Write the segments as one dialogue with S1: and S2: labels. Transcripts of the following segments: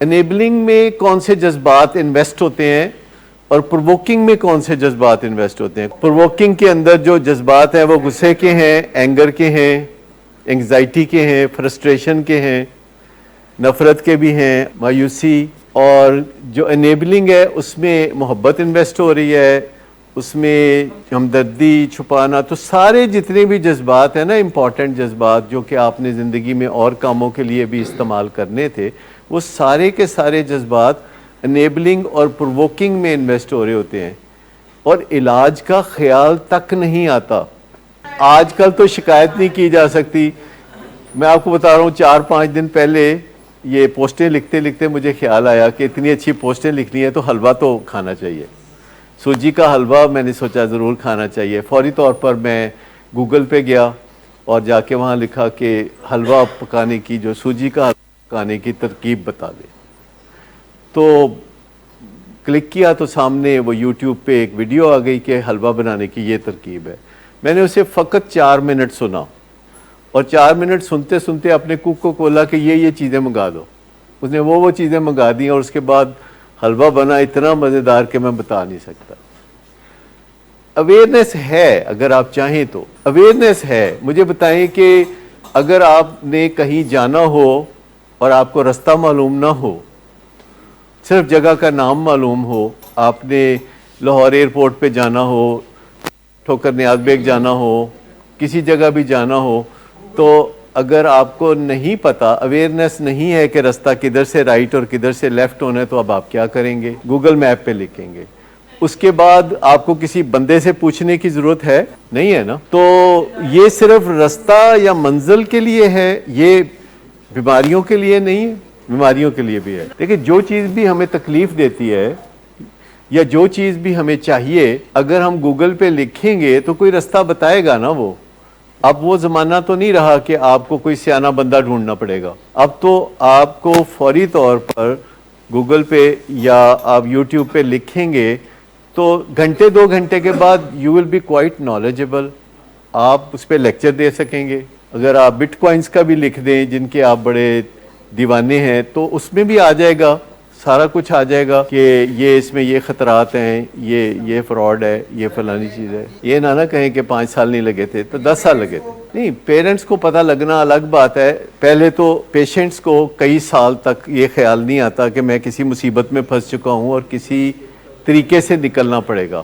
S1: Enabling میں کون سے جذبات انویسٹ ہوتے ہیں اور پرووکنگ میں کون سے جذبات انویسٹ ہوتے ہیں؟ پرووکنگ کے اندر جو جذبات ہیں وہ غصے کے ہیں، اینگر کے ہیں، انگزائٹی کے ہیں، فرسٹریشن کے ہیں، نفرت کے بھی ہیں، مایوسی. اور جو انیبلنگ ہے اس میں محبت انویسٹ ہو رہی ہے، اس میں ہمدردی، چھپانا. تو سارے جتنے بھی جذبات ہیں نا، امپورٹنٹ جذبات جو کہ آپ نے زندگی میں اور کاموں کے لیے بھی استعمال کرنے تھے، وہ سارے کے سارے جذبات انیبلنگ اور پرووکنگ میں انویسٹ ہو رہے ہوتے ہیں، اور علاج کا خیال تک نہیں آتا. آج کل تو شکایت نہیں کی جا سکتی. میں آپ کو بتا رہا ہوں 4-5 دن پہلے یہ پوسٹیں لکھتے لکھتے مجھے خیال آیا کہ اتنی اچھی پوسٹیں لکھنی ہے تو حلوہ تو کھانا چاہیے. سوجی کا حلوہ میں نے سوچا ضرور کھانا چاہیے. فوری طور پر میں گوگل پہ گیا اور جا کے وہاں لکھا کہ حلوہ پکانے کی، جو سوجی کا حلوہ پکانے کی ترکیب بتا دے. تو کلک کیا تو سامنے وہ یوٹیوب پہ ایک ویڈیو آ گئی کہ حلوہ بنانے کی یہ ترکیب ہے. میں نے اسے فقط 4 منٹ سنا، اور 4 منٹ سنتے سنتے اپنے کوک کو بولا کہ یہ چیزیں منگا دو. اس نے وہ چیزیں منگا دیں، اور اس کے بعد حلوہ بنا اتنا مزیدار کہ میں بتا نہیں سکتا. اویئرنیس ہے، اگر آپ چاہیں تو اویئرنیس ہے. مجھے بتائیں کہ اگر آپ نے کہیں جانا ہو اور آپ کو رستہ معلوم نہ ہو، صرف جگہ کا نام معلوم ہو، آپ نے لاہور ایئرپورٹ پہ جانا ہو، ٹھوکر نیاز بیگ جانا ہو، کسی جگہ بھی جانا ہو، تو اگر آپ کو نہیں پتا، اویئرنیس نہیں ہے کہ رستہ کدھر سے رائٹ اور کدھر سے لیفٹ ہونا ہے، تو اب آپ کیا کریں گے؟ گوگل میپ پہ لکھیں گے. اس کے بعد آپ کو کسی بندے سے پوچھنے کی ضرورت ہے نہیں ہے نا. تو یہ صرف رستہ یا منزل کے لیے ہے، یہ بیماریوں کے لیے نہیں ہے. بیماریوں کے لیے بھی ہے. دیکھیں، جو چیز بھی ہمیں تکلیف دیتی ہے یا جو چیز بھی ہمیں چاہیے، اگر ہم گوگل پہ لکھیں گے تو کوئی رستہ بتائے گا نا. وہ اب وہ زمانہ تو نہیں رہا کہ آپ کو کوئی سیانہ بندہ ڈھونڈنا پڑے گا. اب تو آپ کو فوری طور پر گوگل پہ یا آپ یوٹیوب پہ لکھیں گے تو گھنٹے 2 گھنٹے کے بعد you will be quite knowledgeable. آپ اس پہ لیکچر دے سکیں گے. اگر آپ بٹ کوائنس کا بھی لکھ دیں، جن کے آپ بڑے دیوانے ہیں، تو اس میں بھی آ جائے گا، سارا کچھ آ جائے گا کہ یہ اس میں یہ خطرات ہیں، یہ فراڈ ہے، یہ فلانی چیز ہے. یہ نہ کہیں کہ 5 سال نہیں لگے تھے تو 10 سال لگے تھے. نہیں، پیرنٹس کو پتہ لگنا الگ بات ہے. پہلے تو پیشنٹس کو کئی سال تک یہ خیال نہیں آتا کہ میں کسی مصیبت میں پھنس چکا ہوں اور کسی طریقے سے نکلنا پڑے گا.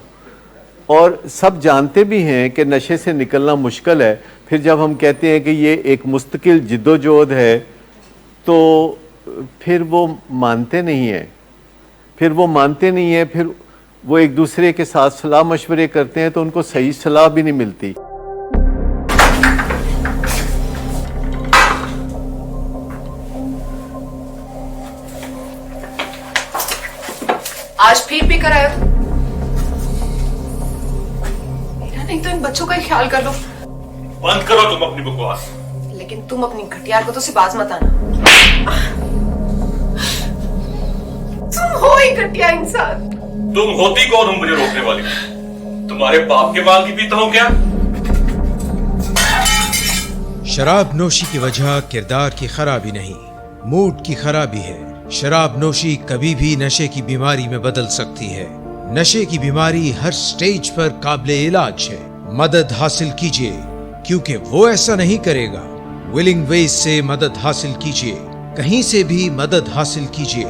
S1: اور سب جانتے بھی ہیں کہ نشے سے نکلنا مشکل ہے. پھر جب ہم کہتے ہیں کہ یہ ایک مستقل جد و جہد ہے، تو پھر وہ مانتے نہیں ہیں. پھر وہ ایک دوسرے کے ساتھ صلاح مشورے کرتے ہیں تو ان کو صحیح صلاح بھی نہیں ملتی.
S2: آج پھر کر آئے ہو؟ میرا نہیں تو ان بچوں کا ہی خیال کر لو.
S3: بند کرو تم اپنی بکواس.
S2: لیکن تم اپنی گھٹیار کو تو سے باز مت آنا. تم ہو ہی گھٹیا انسان.
S3: تم ہوتی کون ہو مجھے روکنے والی؟ تمہارے باپ کے مال کی پیتا ہوں کیا؟
S4: شراب نوشی کی وجہ کردار کی خرابی نہیں، موڈ کی خرابی ہے. شراب نوشی کبھی بھی نشے کی بیماری میں بدل سکتی ہے. نشے کی بیماری ہر سٹیج پر قابل علاج ہے. مدد حاصل کیجیے، کیونکہ وہ ایسا نہیں کرے گا. ولنگ ویز سے مدد حاصل کیجیے، کہیں سے بھی مدد حاصل کیجیے،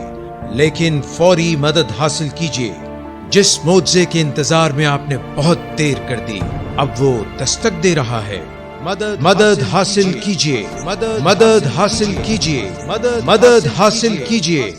S4: لیکن فوری مدد حاصل کیجیے. جس معجزے کے انتظار میں آپ نے بہت دیر کر دی، اب وہ دستک دے رہا ہے. مدد حاصل کیجیے، مدد حاصل کیجیے، مدد حاصل کیجیے.